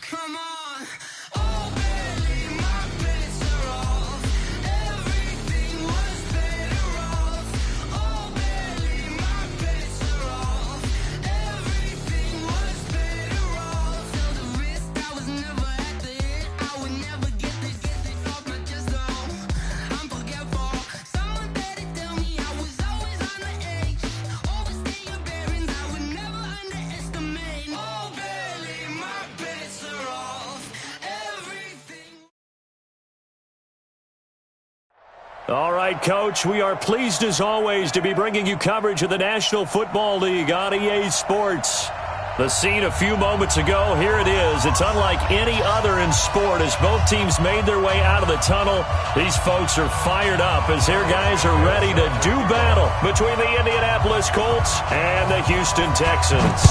Come on. Oh, barely my bits are off. Everything was better off. Oh, barely my bits are off. Everything was better off. Till the wrist, I was never at the hit. I would never get this off my chest, though. I'm forgetful. Someone better tell me I was always on the edge. Overstay your bearings, I would never underestimate. Oh, barely my bits are off. Everything. All right, Coach, we are pleased as always to be bringing you coverage of the National Football League on EA Sports. The scene a few moments ago, here it is. It's unlike any other in sport as both teams made their way out of the tunnel. These folks are fired up as their guys are ready to do battle between the Indianapolis Colts and the Houston Texans.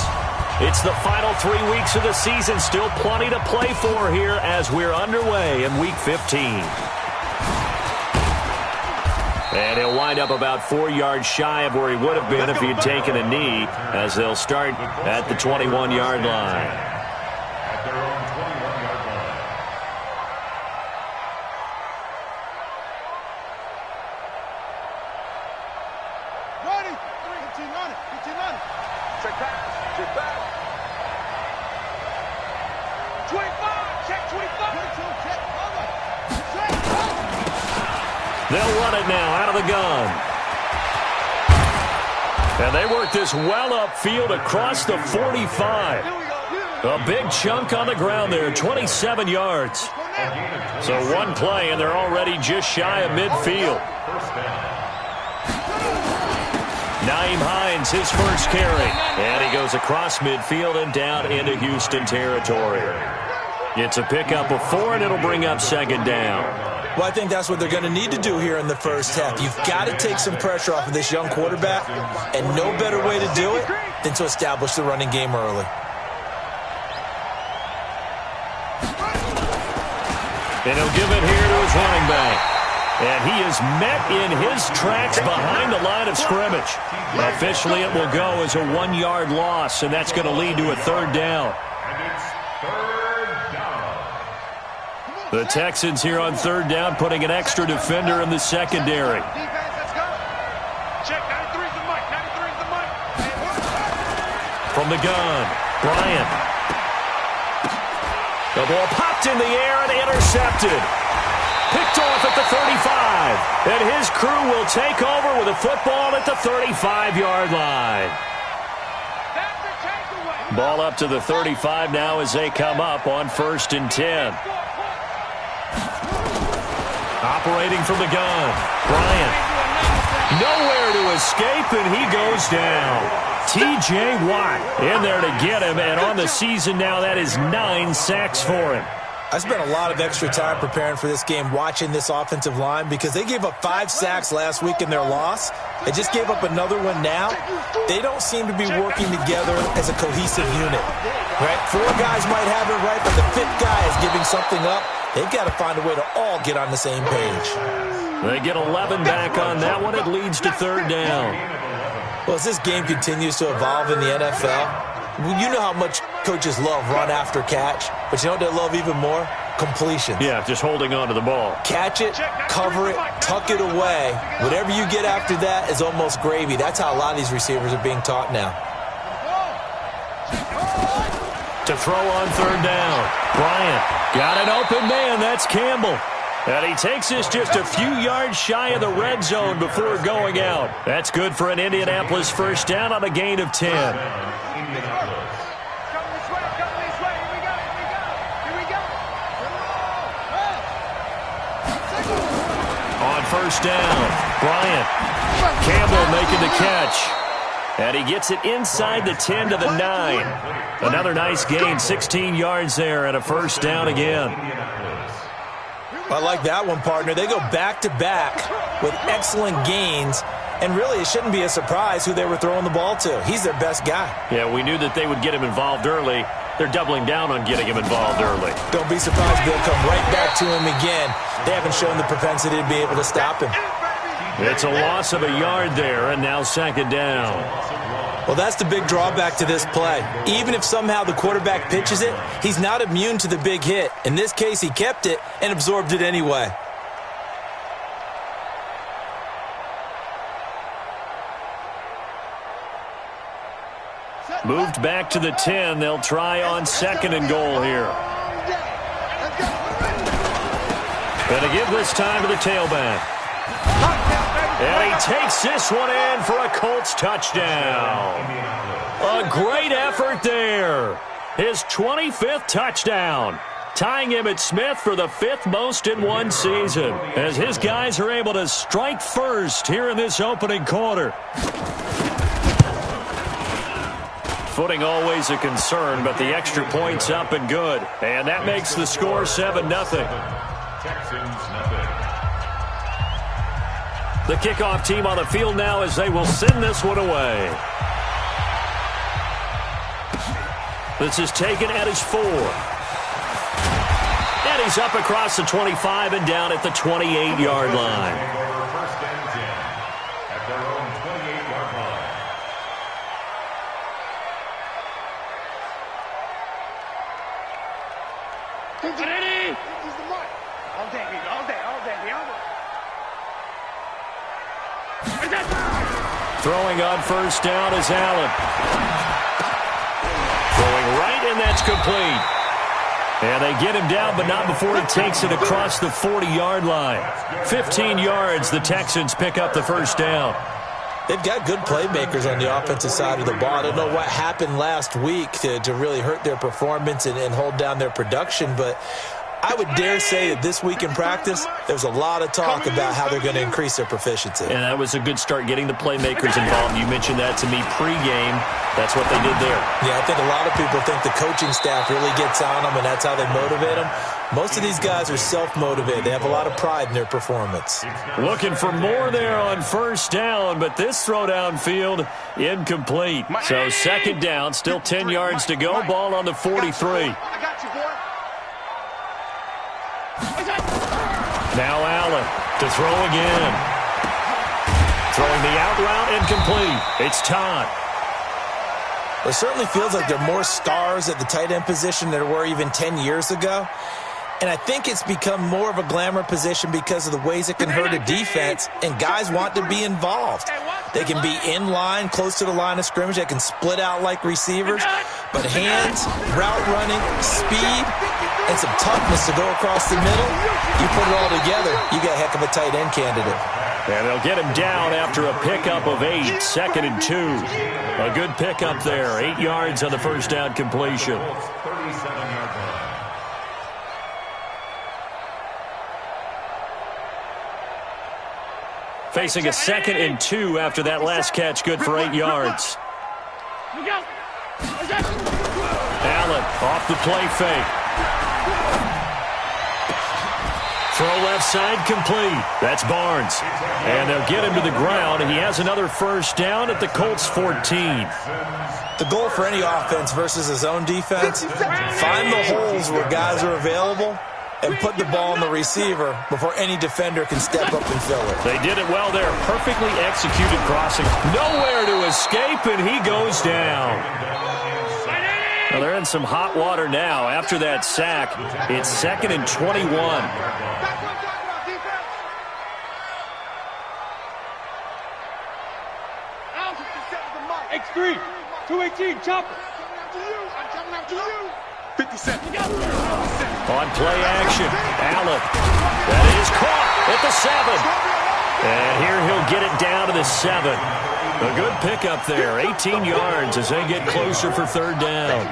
It's the final 3 weeks of the season, still plenty to play for here as we're underway in Week 15. And he'll wind up about 4 yards shy of where he would have been if he had taken a knee, as they'll start at the 21-yard line. At their own 21-yard line. Ready? 15 on it. 15 on it. Check back. Check back. 25. Check 25. 22. Check. Over. Check. They'll run it now out of the gun. And they work this well upfield across the 45. A big chunk on the ground there, 27 yards. So one play, and they're already just shy of midfield. First down. Naeem Hines, his first carry. And he goes across midfield and down into Houston territory. It's a pickup of 4, and it'll bring up second down. Well, I think that's what they're going to need to do here in the first half. You've got to take some pressure off of this young quarterback, and no better way to do it than to establish the running game early. And he'll give it here to his running back. And he is met in his tracks behind the line of scrimmage. Officially, it will go as a 1-yard loss, and that's going to lead to a third down. And it's third down. The Texans here on third down, putting an extra defender in the secondary. Defense, let's go. Check 93's the mic. 93's the mic. From the gun, Bryant. The ball popped in the air and intercepted. Picked off at the 35. And his crew will take over with a football at the 35-yard line. That's the takeaway. Ball up to the 35 now as they come up on 1st and 10. Operating from the gun, Bryant. Nowhere to escape, and he goes down. T.J. Watt in there to get him, and on the season now, that is 9 sacks for him. I spent a lot of extra time preparing for this game watching this offensive line because they gave up 5 sacks last week in their loss. They just gave up another one now. They don't seem to be working together as a cohesive unit. Right? 4 guys might have it right, but the 5th guy is giving something up. They've got to find a way to all get on the same page. They get 11 back on that one. It leads to third down. Well, as this game continues to evolve in the NFL, you know how much coaches love run after catch, but you know what they love even more? Completions. Yeah, just holding on to the ball. Catch it, cover it, tuck it away. Whatever you get after that is almost gravy. That's how a lot of these receivers are being taught now. To throw on third down, Bryant got an open man. That's Campbell. And he takes this just a few yards shy of the red zone before going out. That's good for an Indianapolis first down on a gain of 10. Coming this way. Coming this way. Here we go. Here we go. Here we go. On first down, Bryant. Campbell making the catch. And he gets it inside the 10 to the 9. Another nice gain, 16 yards there, and a first down again. I like that one, partner. They go back-to-back with excellent gains, and really it shouldn't be a surprise who they were throwing the ball to. He's their best guy. Yeah, we knew that they would get him involved early. They're doubling down on getting him involved early. Don't be surprised they'll come right back to him again. They haven't shown the propensity to be able to stop him. It's a loss of a yard there, and now second down. Well, that's the big drawback to this play. Even if somehow the quarterback pitches it, he's not immune to the big hit. In this case, he kept it and absorbed it anyway. Moved back to the 10. They'll try on 2nd and goal here. Going to give this time to the tailback. And he takes this one in for a Colts touchdown. A great effort there. His 25th touchdown. Tying Emmitt Smith for the 5th most in one season. As his guys are able to strike first here in this opening quarter. Footing always a concern, but the extra point's up and good. And that makes the score 7-0. Texans nothing. The kickoff team on the field now as they will send this one away. This is taken at his 4. And he's up across the 25 and down at the 28-yard line. First and 10 at their own 28-yard line. Ready? He's the mark. All day, baby. All day. All day. Throwing on first down is Allen. Throwing right, and that's complete. And they get him down, but not before he takes it across the 40-yard line. 15 yards, the Texans pick up the first down. They've got good playmakers on the offensive side of the ball. I don't know what happened last week to really hurt their performance and hold down their production, but I would dare say that this week in practice, there's a lot of talk about how they're going to increase their proficiency. And that was a good start, getting the playmakers involved. You mentioned that to me pregame. That's what they did there. Yeah, I think a lot of people think the coaching staff really gets on them, and that's how they motivate them. Most of these guys are self-motivated. They have a lot of pride in their performance. Looking for more there on first down, but this throw downfield incomplete. So 2nd down, still 10 yards to go. Ball on the 43. I got you, boy. Now Allen to throw again. Throwing the out route incomplete. It's Todd. It certainly feels like there are more stars at the tight end position than there were even 10 years ago. And I think it's become more of a glamour position because of the ways it can hurt a defense, and guys want to be involved. They can be in line, close to the line of scrimmage. They can split out like receivers. But hands, route running, speed, and some toughness to go across the middle, you put it all together, you got a heck of a tight end candidate. And they'll get him down after a pickup of 8, 2nd and 2. A good pickup there, 8 yards on the first down completion. 37-yard line. Facing a 2nd and 2 after that last catch, good for 8 yards. Allen off the play fake. Throw left side complete. That's Barnes. And they'll get him to the ground. He has another first down at the Colts 14. The goal for any offense versus his own defense, find the holes where guys are available and put the ball on the receiver before any defender can step up and fill it. They did it well there. Perfectly executed crossing. Nowhere to escape, and he goes down. Well, they're in some hot water now. After that sack, it's 2nd and 21. X3, 218, chopper. I'm coming after you. 57. On play action, Allen. That is caught at the 7. And here he'll get it down to the 7. A good pickup there, 18 yards as they get closer for 3rd down.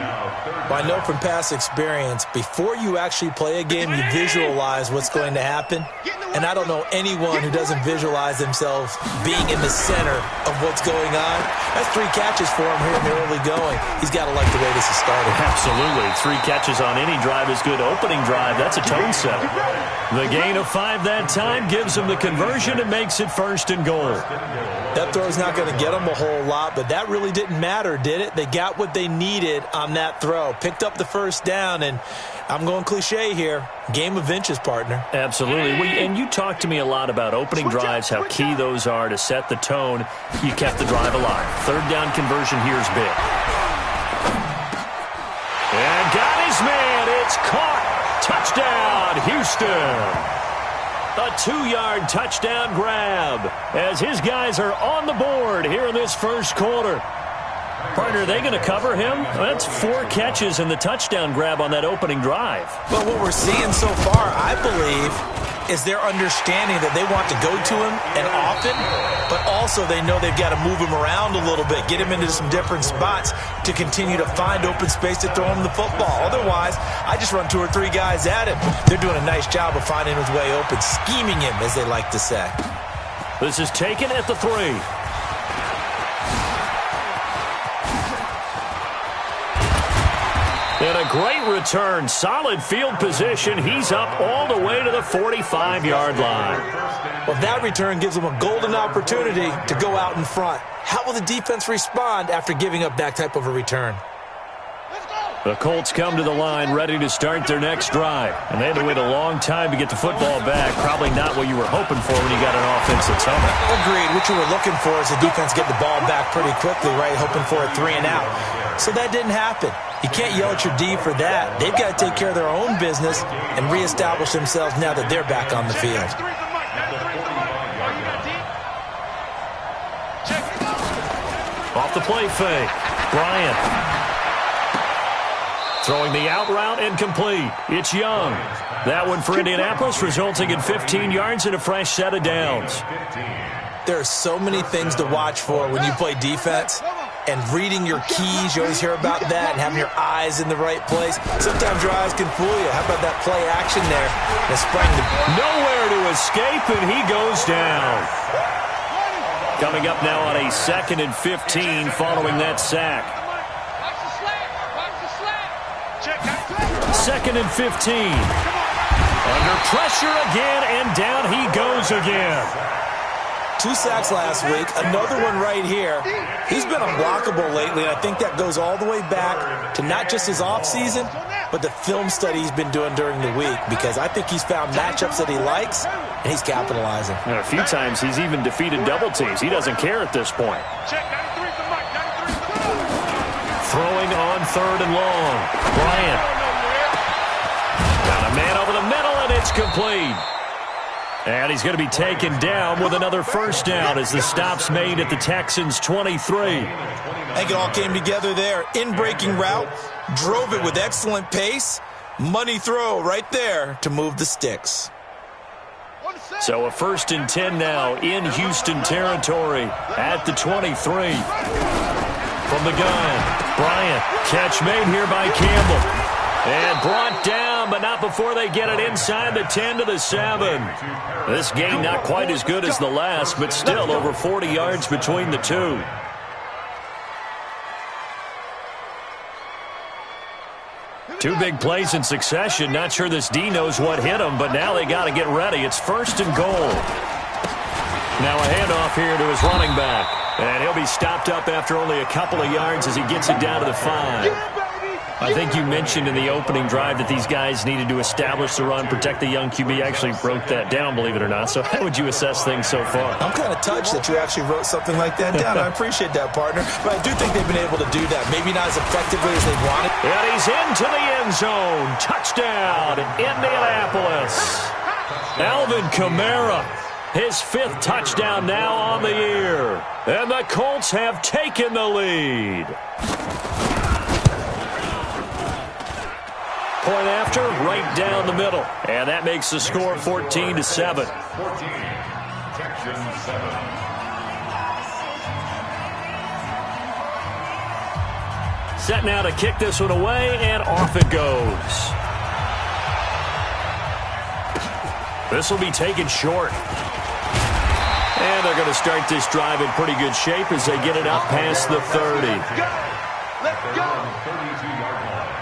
Well, I know from past experience, before you actually play a game, you visualize what's going to happen. And I don't know anyone who doesn't visualize themselves being in the center of what's going on. That's 3 catches for him here in the early going. He's got to like the way this is started. Absolutely. 3 catches on any drive is good. Opening drive, that's a tone setter. The gain of 5 that time gives him the conversion and makes it 1st and goal. That throw's not going to get them a whole lot, but that really didn't matter, did it? They got what they needed on that throw. Picked up the first down, and I'm going cliche here. Game of inches, partner. Absolutely. And you talked to me a lot about opening drives, how key those are to set the tone. You kept the drive alive. Third down conversion here is big. And got his man. It's caught. Touchdown, Houston. A 2-yard touchdown grab as his guys are on the board here in this first quarter. Partner, are they going to cover him? That's 4 catches and the touchdown grab on that opening drive. But what we're seeing so far, I believe, is their understanding that they want to go to him and often, but also they know they've got to move him around a little bit, get him into some different spots to continue to find open space to throw him the football. Otherwise, I just run 2 or 3 guys at him. They're doing a nice job of finding his way open, scheming him, as they like to say. This is taken at the 3. And a great return. Solid field position. He's up all the way to the 45-yard line. Well, that return gives them a golden opportunity to go out in front. How will the defense respond after giving up that type of a return? The Colts come to the line ready to start their next drive. And they had to wait a long time to get the football back. Probably not what you were hoping for when you got an offense that's humming. Agreed. What you were looking for is the defense get the ball back pretty quickly, right? Hoping for a 3 and out. So that didn't happen. You can't yell at your D for that. They've got to take care of their own business and reestablish themselves now that they're back on the field. Off the play fake. Bryant. Throwing the out route incomplete. It's Young. That one for Indianapolis, resulting in 15 yards and a fresh set of downs. There are so many things to watch for when you play defense. And reading your keys, you always hear about that, and having your eyes in the right place. Sometimes your eyes can fool you. How about that play action there? And sprang nowhere to escape, and he goes down. Coming up now on a 2nd and 15 following that sack. 2nd and 15. Under pressure again, and down he goes again. 2 sacks last week, another one right here. He's been unblockable lately, and I think that goes all the way back to not just his offseason, but the film study he's been doing during the week, because I think he's found matchups that he likes, and he's capitalizing. And a few times he's even defeated double teams. He doesn't care at this point. Throwing on 3rd and long. Bryant. Got a man over the middle, and it's complete. And he's going to be taken down with another first down as the stop's made at the Texans' 23. I think it all came together there. In-breaking route, drove it with excellent pace. Money throw right there to move the sticks. So a 1st and 10 now in Houston territory at the 23. From the gun, Bryant. Catch made here by Campbell. And brought down, but not before they get it inside the 10 to the 7. This game not quite as good as the last, but still over 40 yards between the two. Two big plays in succession. Not sure this D knows what hit him, but now they got to get ready. It's 1st and goal. Now a handoff here to his running back. And he'll be stopped up after only a couple of yards as he gets it down to the 5. I think you mentioned in the opening drive that these guys needed to establish the run, protect the young QB. I actually wrote that down, believe it or not. So how would you assess things so far? I'm kind of touched that you actually wrote something like that down. I appreciate that, partner. But I do think they've been able to do that. Maybe not as effectively as they wanted. And he's into the end zone. Touchdown, Indianapolis. Alvin Kamara, his 5th touchdown now on the year. And the Colts have taken the lead. Point after, right down the middle. And that makes the score 14 to 7. 14, Texans 7. Set now to kick this one away, and off it goes. This will be taken short. And they're going to start this drive in pretty good shape as they get it up past the 30. Let's go! 32-yard line.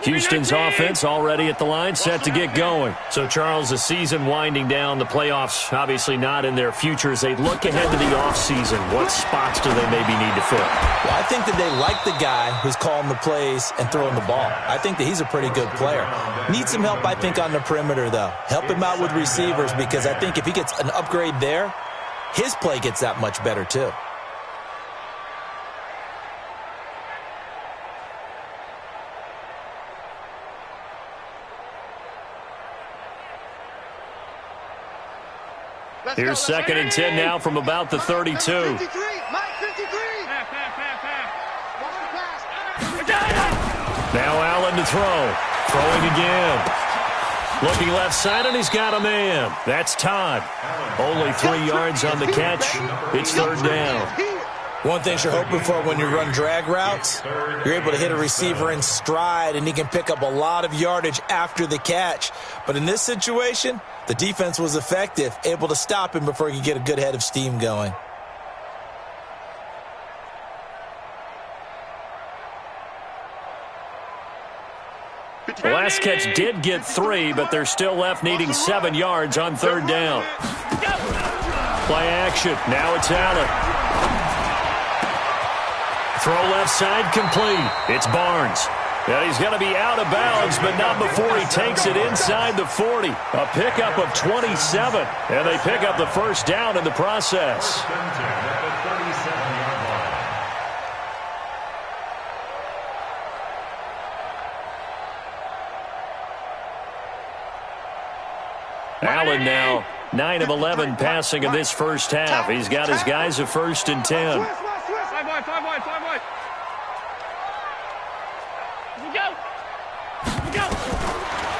Houston's offense already at the line, set to get going. So, Charles, the season winding down, the playoffs obviously not in their future. As they look ahead to the offseason, what spots do they maybe need to fill? Well, I think that they like the guy who's calling the plays and throwing the ball. I think that he's a pretty good player. Needs some help, I think, on the perimeter, though. Help him out with receivers, because I think if he gets an upgrade there, his play gets that much better, too. Here's 2nd and 10 now from about the 32. Now Allen to throw. Throwing again. Looking left side, and he's got a man. That's Todd. Only 3 yards on the catch. It's 3rd down. One thing you're hoping for when you run drag routes, you're able to hit a receiver in stride, and he can pick up a lot of yardage after the catch. But in this situation, the defense was effective, able to stop him before he could get a good head of steam going. The last catch did get 3, but they're still left needing 7 yards on 3rd down. Play action. Now it's Allen. Throw left side complete. It's Barnes. And he's going to be out of bounds, but not before he takes it inside the 40. A pickup of 27. And they pick up the 1st down in the process. Allen now 9 of 11 passing in this first half. He's got his guys a 1st and 10. 5 wide. Go.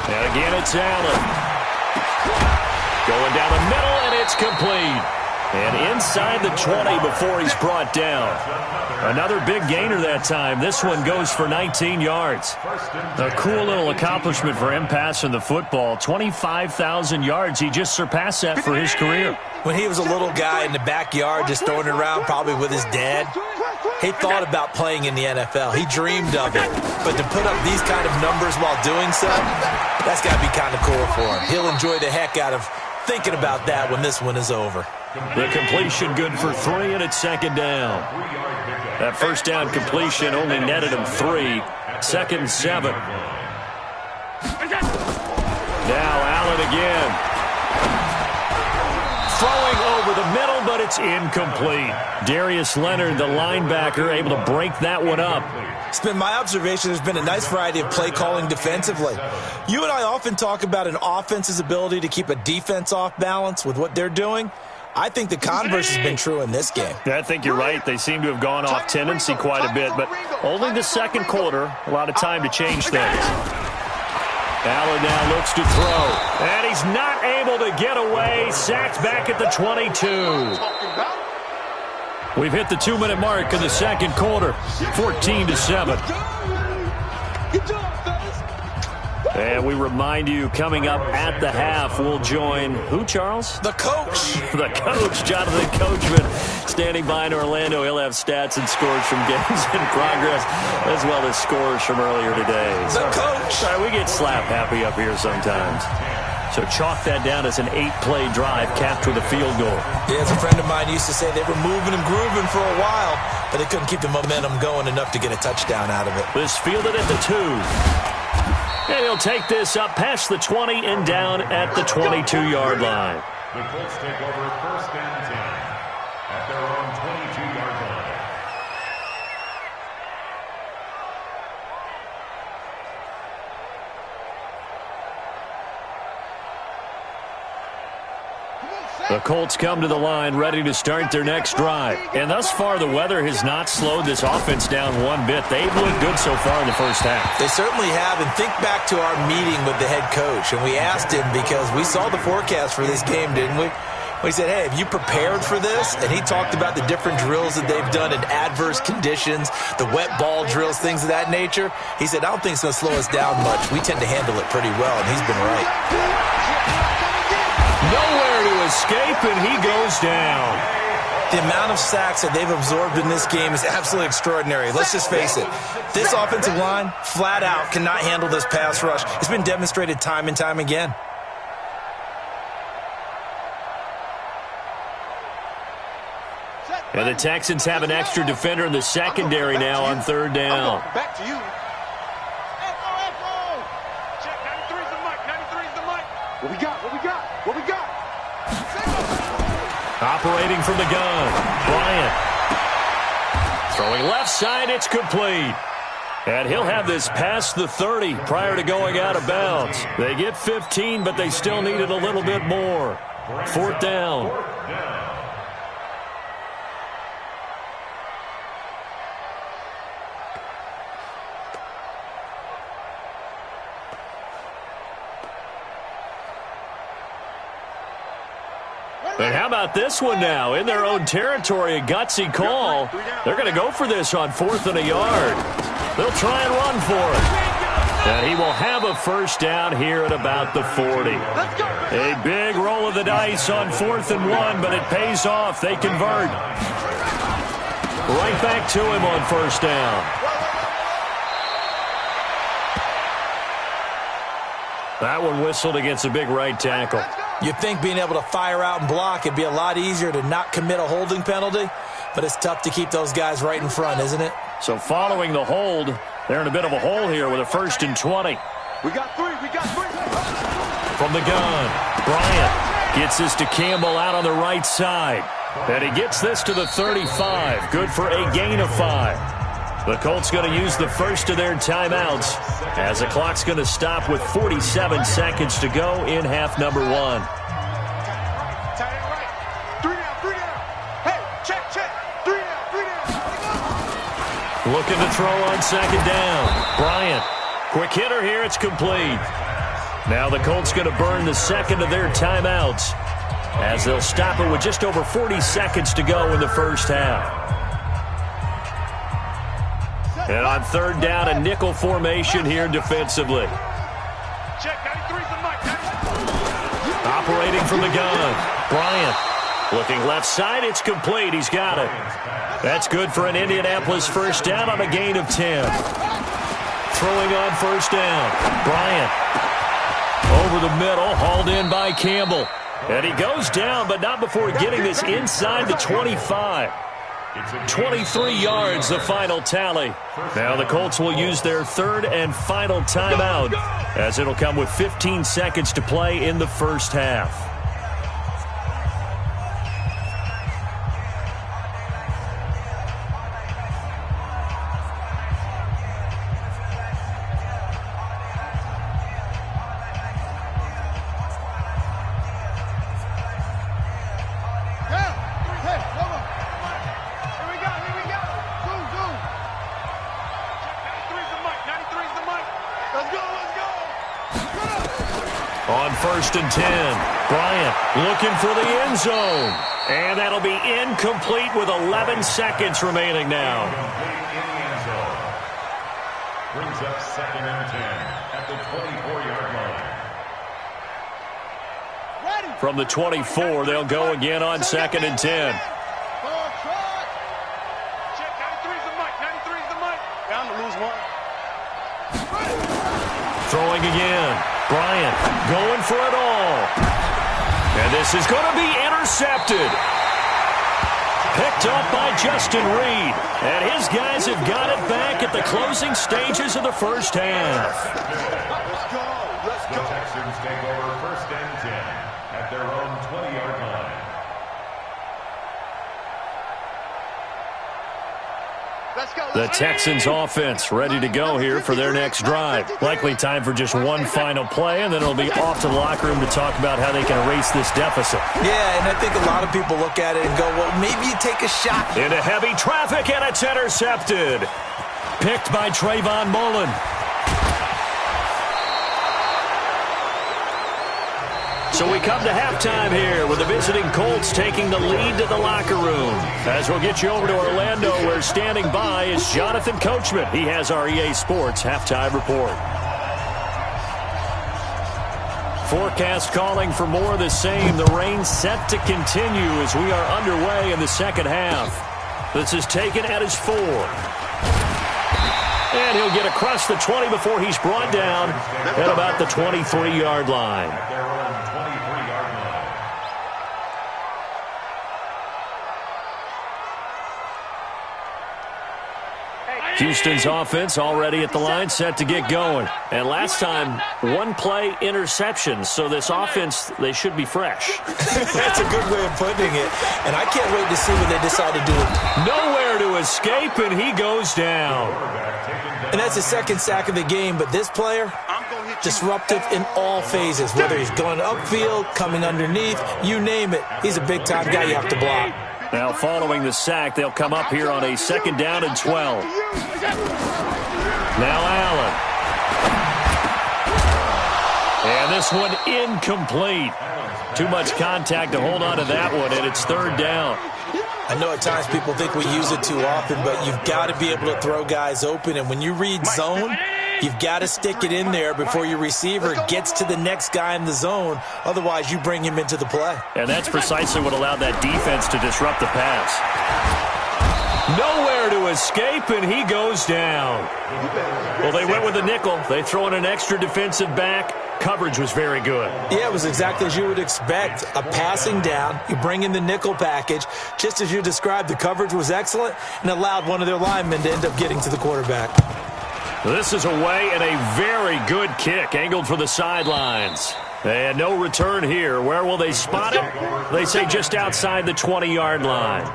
And again, it's Allen. Going down the middle, and it's complete. And inside the 20 before he's brought down. Another big gainer that time. This one goes for 19 yards. A cool little accomplishment for him passing the football. 25,000 yards. He just surpassed that for his career. When he was a little guy in the backyard just throwing it around probably with his dad, he thought about playing in the NFL. He dreamed of it. But to put up these kind of numbers while doing so, that's got to be kind of cool for him. He'll enjoy the heck out of thinking about that when this one is over. The completion good for 3, and it's 2nd down. That 1st down completion only netted him 3. 2nd and 7. Now Allen again. Throwing over the middle, but it's incomplete. Darius Leonard, the linebacker, able to break that one up. It's been my observation there's been a nice variety of play calling defensively. You and I often talk about an offense's ability to keep a defense off balance with what they're doing. I think the converse has been true in this game. I think you're right. They seem to have gone off tendency quite a bit, but only the 2nd quarter, a lot of time to change things. Allen now looks to throw, and he's not able to get away. Sacked back at the 22. We've hit the 2-minute mark in the 2nd quarter, 14-7. And we remind you, coming up at the half, we'll join who, Charles? The coach. The coach, Jonathan Coachman, standing by in Orlando. He'll have stats and scores from games in progress, as well as scores from earlier today. The coach. Sorry, we get slap happy up here sometimes. So chalk that down as an 8-play drive capped with a field goal. Yeah, as a friend of mine used to say, they were moving and grooving for a while, but they couldn't keep the momentum going enough to get a touchdown out of it. This fielded at the 2. And he'll take this up past the 20 and down at the 22-yard line. The Colts take over 1st and 10 at their own 22-yard line. The Colts come to the line ready to start their next drive. And thus far, the weather has not slowed this offense down one bit. They've looked good so far in the first half. They certainly have. And think back to our meeting with the head coach. And we asked him, because we saw the forecast for this game, didn't we? We said, hey, have you prepared for this? And he talked about the different drills that they've done in adverse conditions, the wet ball drills, things of that nature. He said, I don't think it's going to slow us down much. We tend to handle it pretty well, and he's been right. Nowhere to escape, and he goes down. The amount of sacks that they've absorbed in this game is absolutely extraordinary. Let's just face it. This offensive line, flat out, cannot handle this pass rush. It's been demonstrated time and time again. And the Texans have an extra defender in the secondary now on third down. Back to you. Check, 93's the mic, 93's the mic. What we got? What we got? What we got? Operating from the gun, Bryant. Throwing left side, it's complete. And he'll have this past the 30 prior to going out of bounds. They get 15, but they still needed a little bit more. Fourth down. And how about this one now? In their own territory, a gutsy call. They're going to go for this on 4th and a yard. They'll try and run for it. And he will have a first down here at about the 40. A big roll of the dice on 4th and 1, but it pays off. They convert. Right back to him on first down. That one whistled against a big right tackle. You'd think being able to fire out and block it'd be a lot easier to not commit a holding penalty, but it's tough to keep those guys right in front, isn't it? So following the hold, they're in a bit of a hole here with a 1st and 20. We got three. We got three. From the gun, Bryant gets this to Campbell out on the right side. And he gets this to the 35. Good for a gain of 5. The Colts going to use the first of their timeouts as the clock's going to stop with 47 seconds to go in half number 1. Tight end right. Three down. Hey, check. Three down. Looking to throw on 2nd down. Bryant, quick hitter here, it's complete. Now the Colts going to burn the second of their timeouts as they'll stop it with just over 40 seconds to go in the first half. And on 3rd down, a nickel formation here defensively. Check, 93's the mic, 93. Operating from the gun, Bryant. Looking left side, it's complete. He's got it. That's good for an Indianapolis first down on a gain of 10. Throwing on first down, Bryant. Over the middle, hauled in by Campbell. And he goes down, but not before getting this inside the 25. 23 yards, the final tally. Now the Colts will use their 3rd and final timeout as it'll come with 15 seconds to play in the first half. On 1st and 10, Bryant looking for the end zone. And that'll be incomplete with 11 seconds remaining now. Brings up 2nd and 10 at the 24-yard line. From the 24, they'll go again on 2nd and 10. Check, 93's the mic, 93's the mic. Down to lose one. Throwing again. Bryant going for it all. And this is going to be intercepted. Picked up by Justin Reed. And his guys have got it back at the closing stages of the first half. Let's go. The Texans take over 1st and 10 at their own 20-yard line. The Texans offense ready to go here for their next drive. Likely time for just one final play, and then it'll be off to the locker room to talk about how they can erase this deficit. Yeah, and I think a lot of people look at it and go, well, maybe you take a shot. Into heavy traffic, and it's intercepted. Picked by Trayvon Mullen. So we come to halftime here with the visiting Colts taking the lead to the locker room. As we'll get you over to Orlando, where standing by is Jonathan Coachman. He has our EA Sports halftime report. Forecast calling for more of the same. The rain set to continue as we are underway in the second half. This is taken at his 4. And he'll get across the 20 before he's brought down at about the 23-yard line. Houston's offense already at the line, set to get going. And last time, one-play interception. So this offense, they should be fresh. That's a good way of putting it. And I can't wait to see what they decide to do. Nowhere to escape, and he goes down. And that's his second sack of the game. But this player, disruptive in all phases. Whether he's going upfield, coming underneath, you name it. He's a big-time guy you have to block. Now, following the sack, they'll come up here on a 2nd down and 12. Now Allen. And this one incomplete. Too much contact to hold on to that one, and it's 3rd down. I know at times people think we use it too often, but you've got to be able to throw guys open. And when you read zone, you've got to stick it in there before your receiver gets to the next guy in the zone. Otherwise, you bring him into the play. And that's precisely what allowed that defense to disrupt the pass. Nowhere to escape, and he goes down. Well, they went with a nickel. They throw in an extra defensive back. Coverage was very good. Yeah, it was exactly as you would expect. A passing down. You bring in the nickel package. Just as you described, the coverage was excellent and allowed one of their linemen to end up getting to the quarterback. This is away and a very good kick, angled for the sidelines. And no return here. Where will they spot it? They say just outside the 20-yard line.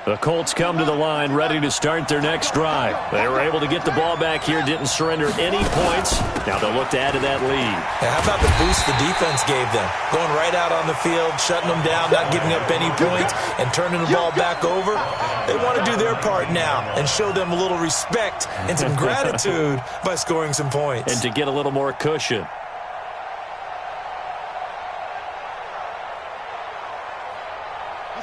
The Colts come to the line ready to start their next drive. They were able to get the ball back here, didn't surrender any points. Now they'll look to add to that lead. Now, how about the boost the defense gave them? Going right out on the field, shutting them down, not giving up any points, and turning the ball back over. They want to do their part now and show them a little respect and some gratitude by scoring some points. And to get a little more cushion.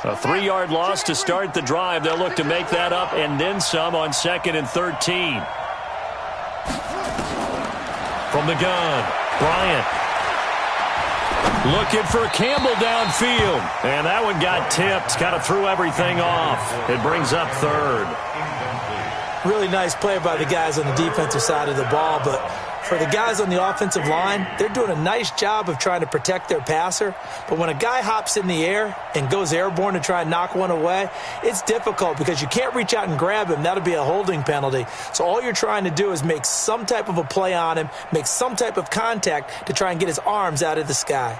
A 3-yard loss to start the drive. They'll look to make that up and then some on 2nd and 13. From the gun, Bryant. Looking for Campbell downfield. And that one got tipped. Kind of threw everything off. It brings up 3rd. Really nice play by the guys on the defensive side of the ball, but for the guys on the offensive line, they're doing a nice job of trying to protect their passer. But when a guy hops in the air and goes airborne to try and knock one away, it's difficult because you can't reach out and grab him. That'll be a holding penalty. So all you're trying to do is make some type of a play on him, make some type of contact to try and get his arms out of the sky.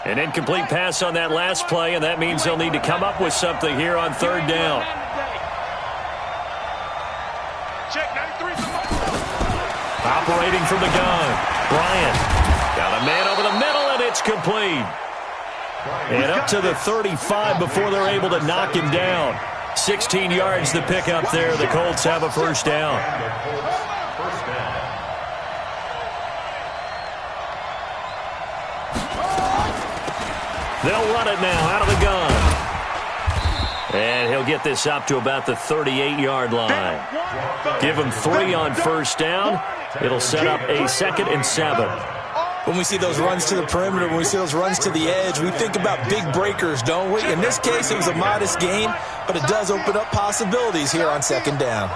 An incomplete pass on that last play, and that means they'll need to come up with something here on 3rd down. Operating from the gun, Bryant. Got a man over the middle, and it's complete. And up to the 35 before they're able to knock him down. 16 yards to pick up there. The Colts have a 1st down. They'll run it now out of the gun. And he'll get this up to about the 38-yard line. Give him 3 on 1st down. It'll set up a 2nd and 7. When we see those runs to the perimeter, when we see those runs to the edge, we think about big breakers, don't we? In this case, it was a modest gain, but it does open up possibilities here on 2nd down.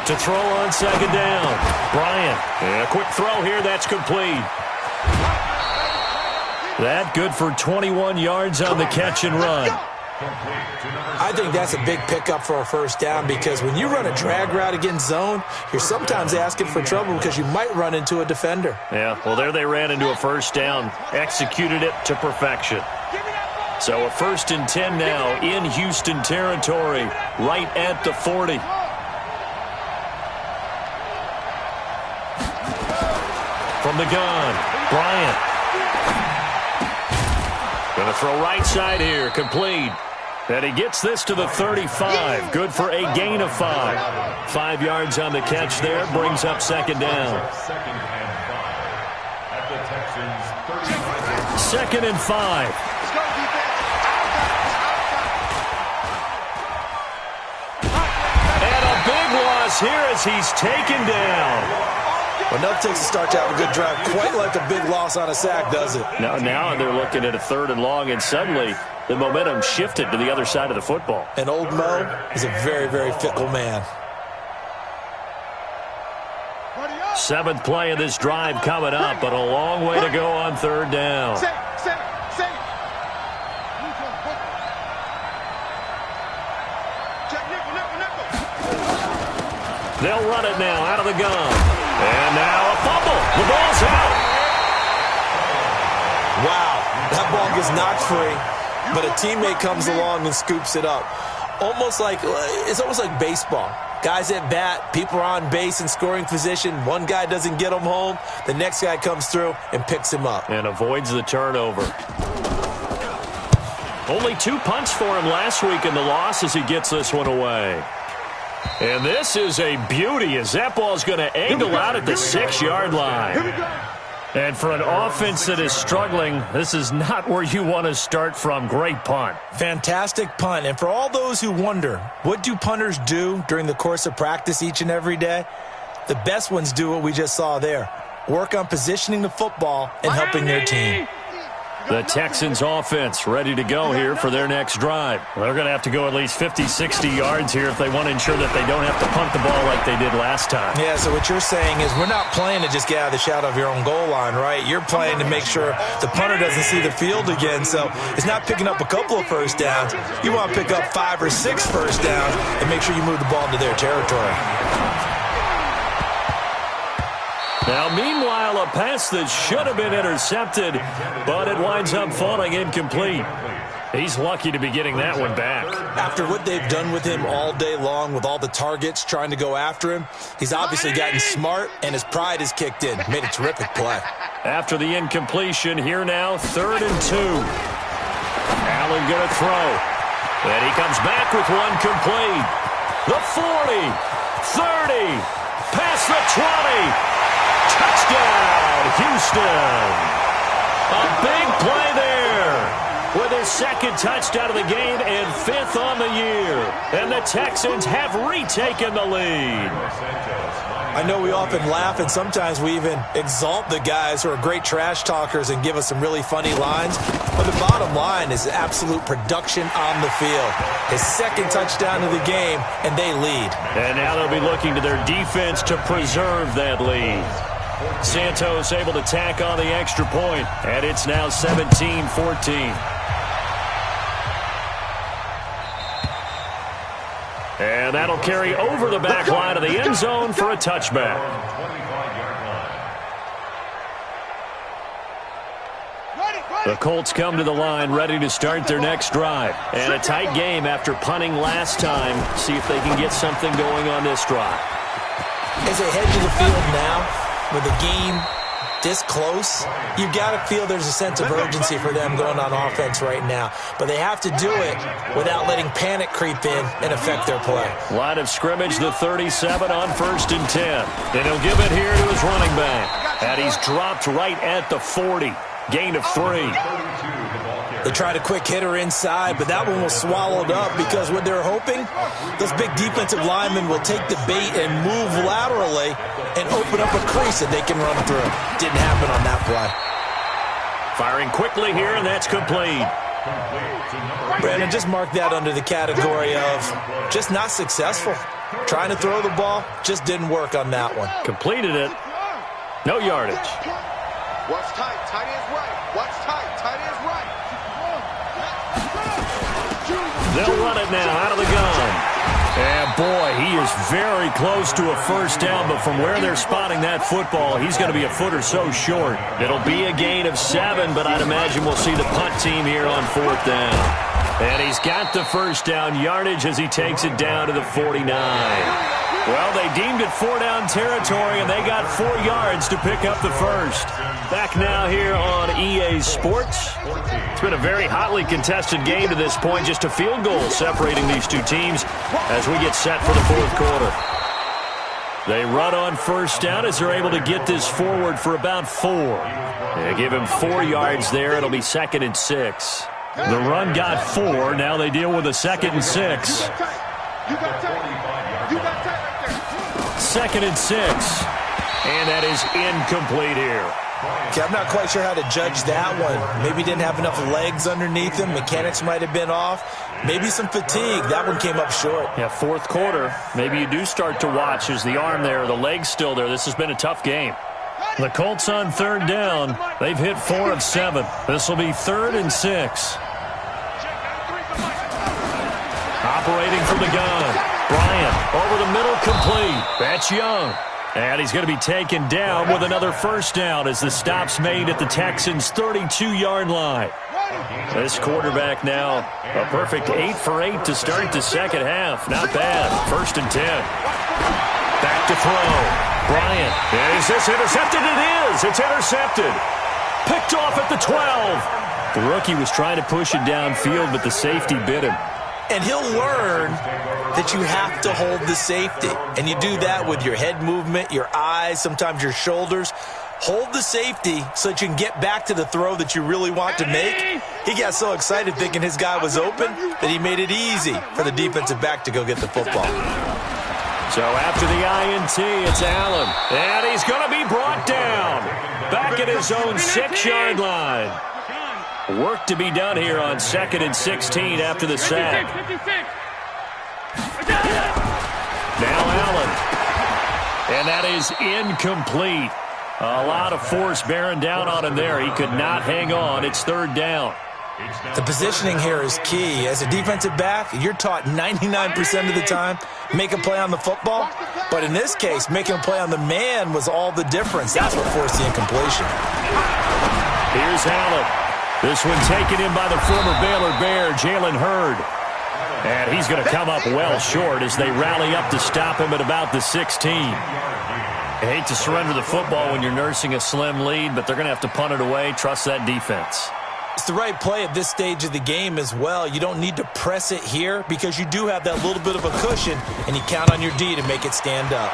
To throw on 2nd down, Bryant. And a quick throw here, that's complete. That good for 21 yards on the catch and run. I think that's a big pickup for a 1st down because when you run a drag route against zone, you're sometimes asking for trouble because you might run into a defender. Yeah, well, there they ran into a 1st down, executed it to perfection. So a 1st and 10 now in Houston territory, right at the 40. From the gun, Bryant. Going to throw right side here, complete. And he gets this to the 35. Good for a gain of 5. 5 yards on the catch there, brings up 2nd down. 2nd and 5 at the Texas 2nd and 5. Let's go, defense. And a big loss here as he's taken down. Well, nothing takes a start to have a good drive. Quite like a big loss on a sack, does it? Now they're looking at a 3rd and long, and suddenly the momentum shifted to the other side of the football. And old Mo is a very, very fickle man. 7th play of this drive coming up, but a long way to go on 3rd down. Say. They'll run it now out of the gun. And now a fumble. The ball's out. Wow, that ball gets knocked free, but a teammate comes along and scoops it up. It's almost like baseball. Guys at bat, people are on base in scoring position. One guy doesn't get him home. The next guy comes through and picks him up. And avoids the turnover. Only 2 punts for him last week in the loss as he gets this one away. And this is a beauty as that ball's going to angle out at the 6-yard line. And for an offense that is struggling, this is not where you want to start from. Great punt. Fantastic punt. And for all those who wonder, what do punters do during the course of practice each and every day? The best ones do what we just saw there. Work on positioning the football and helping their team. The Texans offense ready to go here for their next drive. They're going to have to go at least 50, 60 yards here if they want to ensure that they don't have to punt the ball like they did last time. Yeah, so what you're saying is we're not playing to just get out of the shadow of your own goal line, right? You're playing to make sure the punter doesn't see the field again. So it's not picking up a couple of first downs. You want to pick up 5 or 6 first downs and make sure you move the ball into their territory. Now, meanwhile, a pass that should have been intercepted, but it winds up falling incomplete. He's lucky to be getting that one back. After what they've done with him all day long with all the targets trying to go after him, he's obviously gotten smart and his pride has kicked in. Made a terrific play. After the incompletion, here now, 3rd and 2. Allen going to throw. And he comes back with one complete. The 40, 30, past the 20. Touchdown, Houston. A big play there with his 2nd touchdown of the game and 5th on the year. And the Texans have retaken the lead. I know we often laugh and sometimes we even exalt the guys who are great trash talkers and give us some really funny lines. But the bottom line is absolute production on the field. His 2nd touchdown of the game, and they lead. And now they'll be looking to their defense to preserve that lead. Santos able to tack on the extra point, and it's now 17-14. And that'll carry over the back line of the end zone for a touchback. The Colts come to the line ready to start their next drive. And a tight game after punting last time. See if they can get something going on this drive. As they head to the field now, with the game this close, you've got to feel there's a sense of urgency for them going on offense right now. But they have to do it without letting panic creep in and affect their play. Line of scrimmage, the 37 on 1st and 10. Then he'll give it here to his running back. And he's dropped right at the 40. Gain of 3. They tried a quick hitter inside, but that one was swallowed up because what they're hoping, those big defensive linemen will take the bait and move laterally and open up a crease that they can run through. Didn't happen on that play. Firing quickly here, and that's complete. Brandon, just mark that under the category of just not successful. Trying to throw the ball, just didn't work on that one. Completed it. No yardage. Watch tight, tight is right. Watch tight, tight is right. They'll run it now out of the gun. And boy, he is very close to a first down, but from where they're spotting that football, he's going to be a foot or so short. It'll be a gain of 7, but I'd imagine we'll see the punt team here on 4th down. And he's got the first down yardage as he takes it down to the 49. Well, they deemed it 4-down territory, and they got 4 yards to pick up the first. Back now here on EA Sports. It's been a very hotly contested game to this point. Just a field goal separating these two teams as we get set for the 4th quarter. They run on first down as they're able to get this forward for about 4. They give him 4 yards there. It'll be 2nd and 6. The run got 4. Now they deal with a 2nd and 6. 2nd and 6. And that is incomplete here. Okay, I'm not quite sure how to judge that one. Maybe didn't have enough legs underneath him. Mechanics might have been off. Maybe some fatigue. That one came up short. Yeah, 4th quarter. Maybe you do start to watch. Is the arm there, the leg's still there. This has been a tough game. The Colts on 3rd down. They've hit 4 of 7. This will be 3rd and 6. Operating from the gun. Bryant over the middle, complete. That's Young. And he's going to be taken down with another first down as the stop's made at the Texans' 32-yard line. This quarterback now a perfect 8 for 8 to start the second half. Not bad. 1st and 10. Back to throw. Bryant. And is this intercepted? It is. It's intercepted. Picked off at the 12. The rookie was trying to push it downfield, but the safety bit him. And he'll learn that you have to hold the safety. And you do that with your head movement, your eyes, sometimes your shoulders. Hold the safety so that you can get back to the throw that you really want to make. He got so excited thinking his guy was open that he made it easy for the defensive back to go get the football. So after the INT, it's Allen. And he's going to be brought down. Back at his own 6-yard line. Work to be done here on 2nd and 16 after the sack. Now Allen. And that is incomplete. A lot of force bearing down on him there. He could not hang on. It's 3rd down. The positioning here is key. As a defensive back, you're taught 99% of the time, make a play on the football. But in this case, making a play on the man was all the difference. That's what forced the incompletion. Here's Allen. This one taken in by the former Baylor Bear, Jalen Hurd. And he's going to come up well short as they rally up to stop him at about the 16. I hate to surrender the football when you're nursing a slim lead, but they're going to have to punt it away. Trust that defense. It's the right play at this stage of the game as well. You don't need to press it here because you do have that little bit of a cushion, and you count on your D to make it stand up.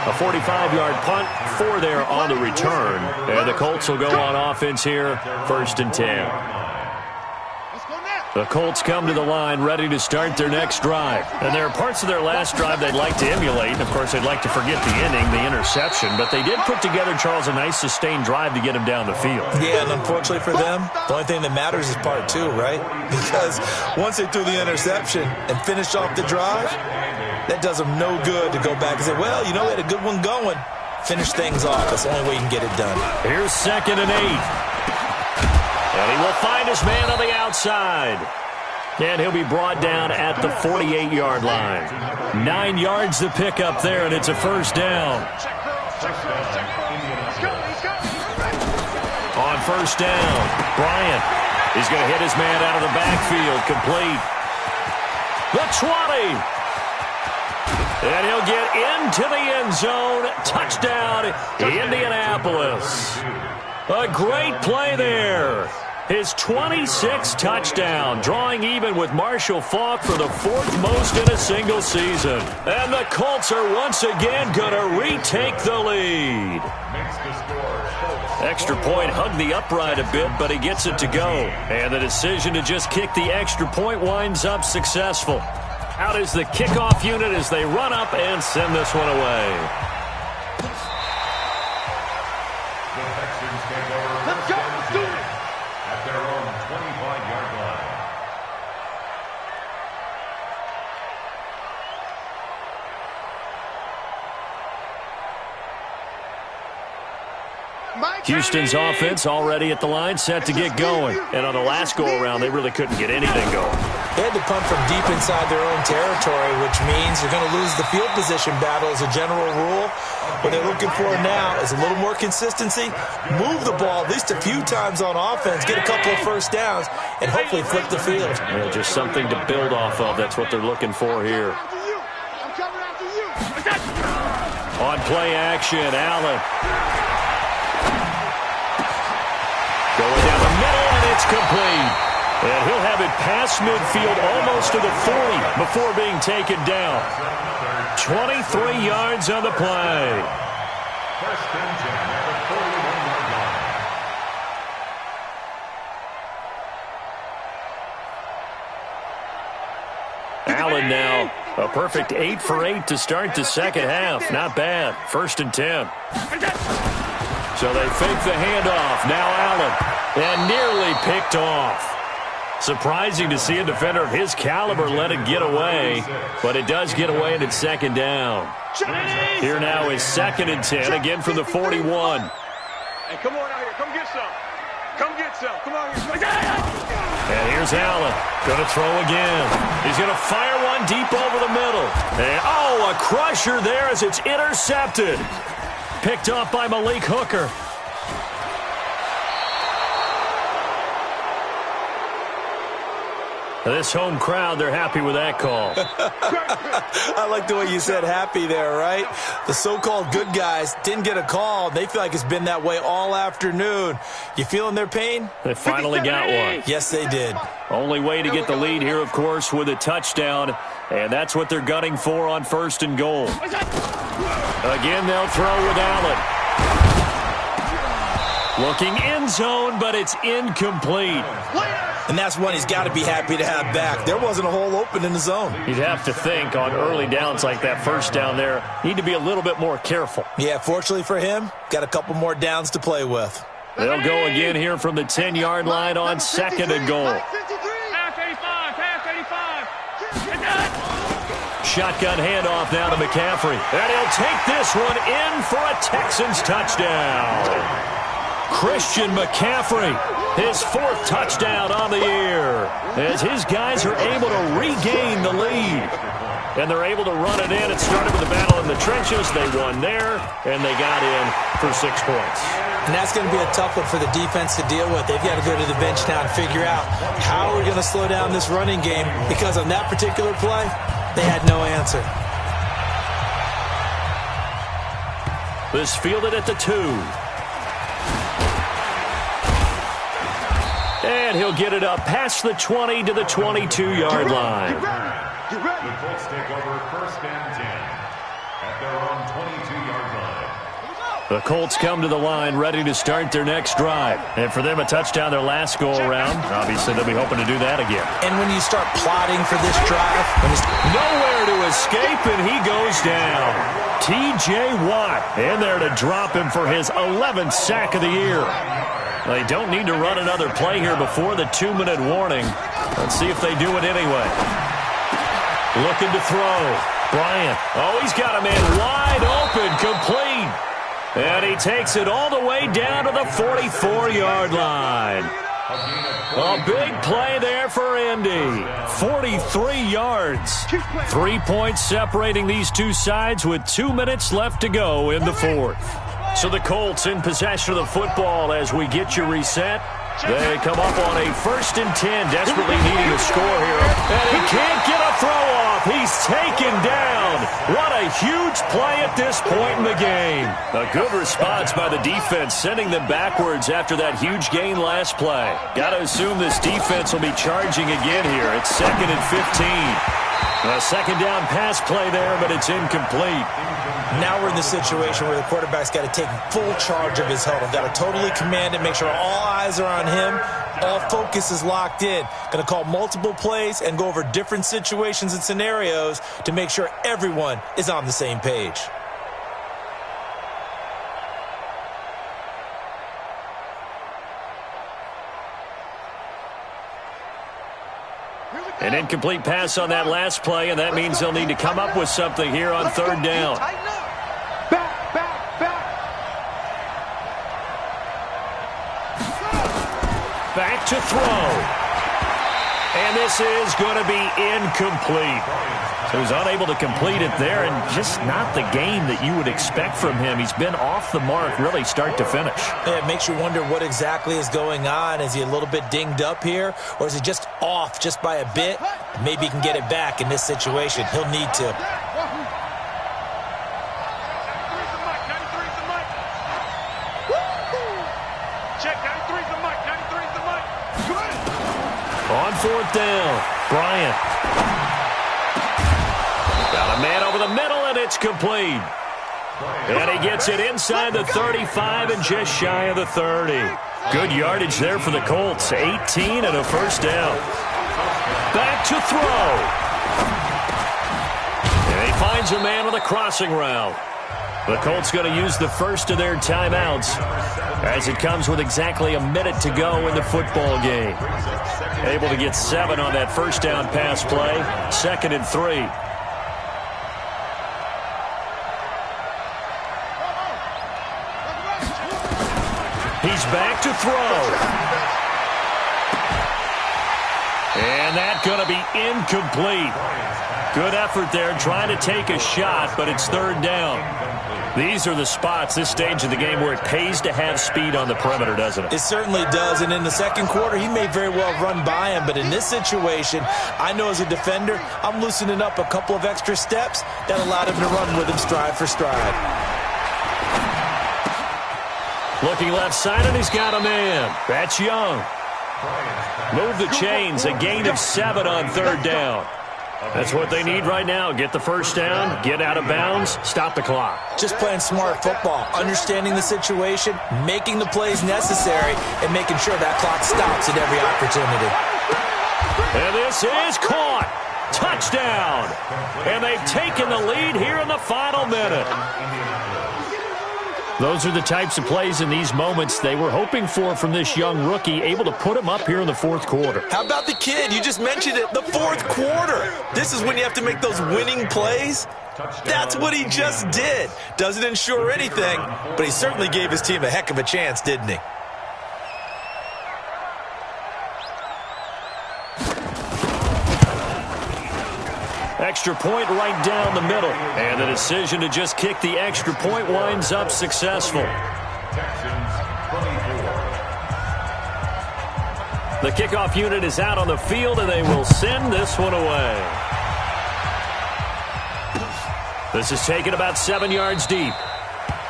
A 45-yard punt, 4 there on the return. And the Colts will go on offense here, 1st and 10. The Colts come to the line ready to start their next drive. And there are parts of their last drive they'd like to emulate. And, of course, they'd like to forget the inning, the interception. But they did put together, Charles, a nice sustained drive to get him down the field. Yeah, and unfortunately for them, the only thing that matters is part 2, right? Because once they threw the interception and finished off the drive, that does them no good to go back and say, well, you know, we had a good one going. Finish things off. That's the only way you can get it done. Here's 2nd and 8. And he will find his man on the outside. And he'll be brought down at the 48-yard line. 9 yards to pick up there, and it's a first down. On first down, Bryant. He's going to hit his man out of the backfield. Complete. The 20. And he'll get into the end zone. Touchdown, Indianapolis. A great play there. His 26th touchdown, drawing even with Marshall Faulk for the 4th most in a single season. And the Colts are once again going to retake the lead. Extra point hugged the upright a bit, but he gets it to go. And the decision to just kick the extra point winds up successful. Out is the kickoff unit as they run up and send this one away. Let's go. Do it. At their own 25-yard line. Houston's offense already at the line, set to get going. And on the last go-around, they really couldn't get anything going. They had to punt from deep inside their own territory, which means they're going to lose the field position battle as a general rule. What they're looking for now is a little more consistency, move the ball at least a few times on offense, get a couple of first downs, and hopefully flip the field. Yeah, just something to build off of. That's what they're looking for here. On play action, Allen. Going down the middle, and it's complete. And he'll have it past midfield almost to the 40 before being taken down. 23 yards on the play. First and 10 at the 41-yard line. Allen now, a perfect 8 for 8 to start the second half. Not bad. First and 10. So they fake the handoff. Now Allen. And nearly picked off. Surprising to see a defender of his caliber let it get away. But it does get away and it's second down. Here now is second and 10. Again from the 41. Hey, come on out here. Come get some. Come get some. Come on here. And here's Allen. Going to throw again. He's going to fire one deep over the middle. And, oh, a crusher there as it's intercepted. Picked off by Malik Hooker. This home crowd, they're happy with that call. I like the way you said happy there, right? The so-called good guys didn't get a call. They feel like it's been that way all afternoon. You feeling their pain? They finally got one. Yes, they did. Only way to get the lead here, of course, with a touchdown. And that's what they're gunning for on first and goal. Again, they'll throw with Allen. Looking end zone, but it's incomplete. And that's one he's got to be happy to have back. There wasn't a hole open in the zone. You'd have to think on early downs like that first down there, need to be a little bit more careful. Yeah, fortunately for him, got a couple more downs to play with. They'll go again here from the 10-yard line on second and goal. Shotgun handoff now to McCaffrey. And he'll take this one in for a Texans touchdown. Christian McCaffrey, his 4th touchdown on the year, as his guys are able to regain the lead. And they're able to run it in. It started with a battle in the trenches. They won there, and they got in for 6 points. And that's going to be a tough one for the defense to deal with. They've got to go to the bench now and figure out how we're going to slow down this running game, because on that particular play, they had no answer. This fielded at the 2. And he'll get it up past the 20 to the 22-yard line. The Colts take over first and 10 at their own 22-yard line. The Colts come to the line ready to start their next drive. And for them, a touchdown their last go-around. Obviously, they'll be hoping to do that again. And when you start plotting for this drive, nowhere to escape, and he goes down. T.J. Watt in there to drop him for his 11th sack of the year. They don't need to run another play here before the 2-minute warning. Let's see if they do it anyway. Looking to throw. Bryant. Oh, he's got a man wide open, complete. And he takes it all the way down to the 44-yard line. A big play there for Indy. 43 yards. 3 points separating these two sides with 2 minutes left to go in the 4th. So the Colts in possession of the football as we get you reset. They come up on a 1st and 10, desperately needing a score here. And he can't get a throw off. He's taken down. What a huge play at this point in the game. A good response by the defense, sending them backwards after that huge gain last play. Got to assume this defense will be charging again here. It's 2nd and 15. A second down pass play there, but it's incomplete. Now we're in the situation where the quarterback's got to take full charge of his huddle. Got to totally command it, make sure all eyes are on him. All focus is locked in. Going to call multiple plays and go over different situations and scenarios to make sure everyone is on the same page. An incomplete pass on that last play, and that means they'll need to come up with something here on 3rd down. Back to throw. And this is going to be incomplete. So he's unable to complete it there, and just not the game that you would expect from him. He's been off the mark really start to finish. Yeah, it makes you wonder what exactly is going on. Is he a little bit dinged up here, or is he just off just by a bit? Maybe he can get it back in this situation. He'll need to. 4th down. Bryant. Got a man over the middle, and it's complete. And he gets it inside the 35 and just shy of the 30. Good yardage there for the Colts. 18 and a first down. Back to throw. And he finds a man on the crossing route. The Colts going to use the first of their timeouts as it comes with exactly a minute to go in the football game. Able to get 7 on that first down pass play. 2nd and 3. He's back to throw. And that's going to be incomplete. Good effort there trying to take a shot, but it's 3rd down. These are the spots, this stage of the game, where it pays to have speed on the perimeter, doesn't it? It certainly does, and in the second quarter, he may very well run by him, but in this situation, I know as a defender, I'm loosening up a couple of extra steps that allowed him to run with him stride for stride. Looking left side, and he's got a man. That's Young. Move the chains, a gain of 7 on 3rd down. That's what they need right now. Get the first down, get out of bounds, stop the clock. Just playing smart football, understanding the situation, making the plays necessary, and making sure that clock stops at every opportunity. And this is caught. Touchdown. And they've taken the lead here in the final minute. Those are the types of plays in these moments they were hoping for from this young rookie, able to put him up here in the 4th quarter. How about the kid? You just mentioned it, the 4th quarter. This is when you have to make those winning plays. That's what he just did. Doesn't ensure anything, but he certainly gave his team a heck of a chance, didn't he? Extra point right down the middle. And the decision to just kick the extra point winds up successful. The kickoff unit is out on the field, and they will send this one away. This is taken about 7 yards deep.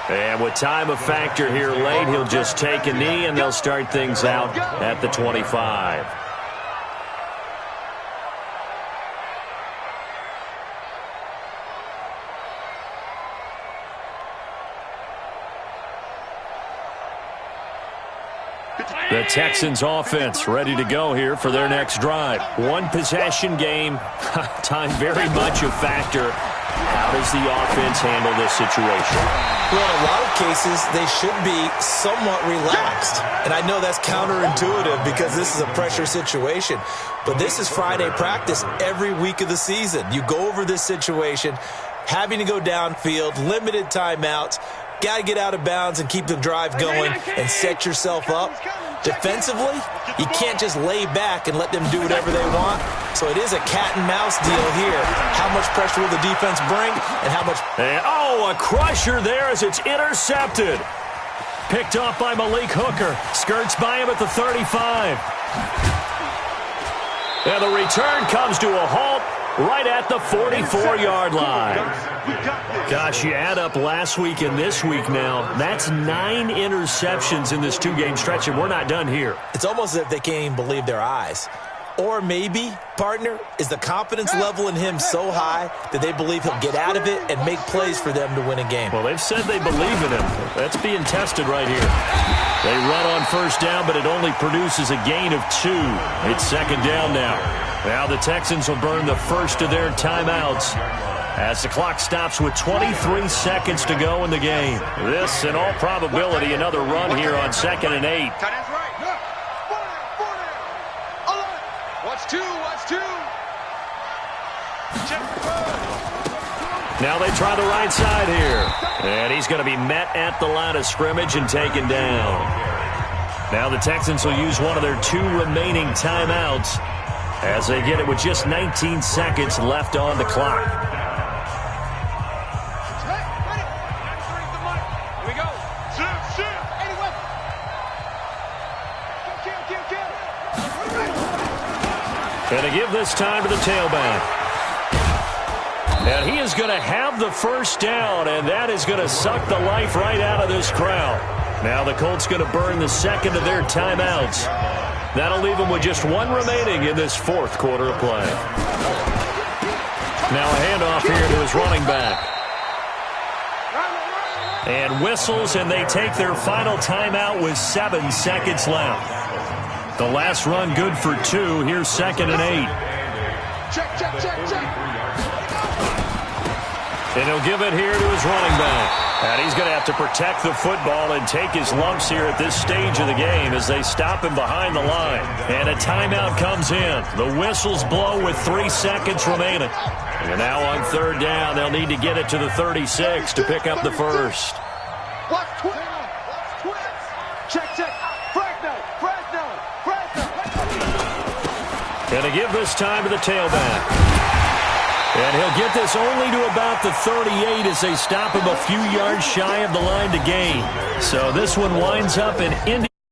And with time of factor here late, he'll just take a knee, and they'll start things out at the 25. The Texans offense ready to go here for their next drive. One possession game. Time very much a factor. How does the offense handle this situation? Well, in a lot of cases, they should be somewhat relaxed. And I know that's counterintuitive because this is a pressure situation. But this is Friday practice every week of the season. You go over this situation, having to go downfield, limited timeouts, got to get out of bounds and keep the drive going and set yourself up. Defensively, you can't just lay back and let them do whatever they want. So it is a cat-and-mouse deal here. How much pressure will the defense bring and how much... And, a crusher there as it's intercepted. Picked off by Malik Hooker. Skirts by him at the 35. And the return comes to a halt right at the 44-yard line. Gosh, you add up last week and this week now, that's 9 interceptions in this 2-game stretch, and we're not done here. It's almost as if they can't even believe their eyes. Or maybe, partner, is the confidence level in him so high that they believe he'll get out of it and make plays for them to win a game. Well, they've said they believe in him. That's being tested right here. They run on first down, but it only produces a gain of 2. It's 2nd down now. Now the Texans will burn the first of their timeouts as the clock stops with 23 seconds to go in the game. This, in all probability, another run here on 2nd and 8. Watch two. Now they try the right side here. And he's going to be met at the line of scrimmage and taken down. Now the Texans will use one of their 2 remaining timeouts as they get it with just 19 seconds left on the clock. Here we go. And to give this time to the tailback. And he is going to have the first down, and that is going to suck the life right out of this crowd. Now the Colts going to burn the second of their timeouts That'll leave him with just one remaining in this fourth quarter of play. Now a handoff here to his running back. And whistles, and they take their final timeout with 7 seconds left. The last run good for 2. Here's 2nd and 8. Check, check, check, check. And he'll give it here to his running back. And he's going to have to protect the football and take his lumps here at this stage of the game as they stop him behind the line. And a timeout comes in. The whistles blow with 3 seconds remaining. And now on 3rd down, they'll need to get it to the 36 to pick up the first. Watch twist. Watch twist. Check, check. Fragno. And to give this time to the tailback. And he'll get this only to about the 38 as they stop him a few yards shy of the line to gain. So this one winds up in Indy.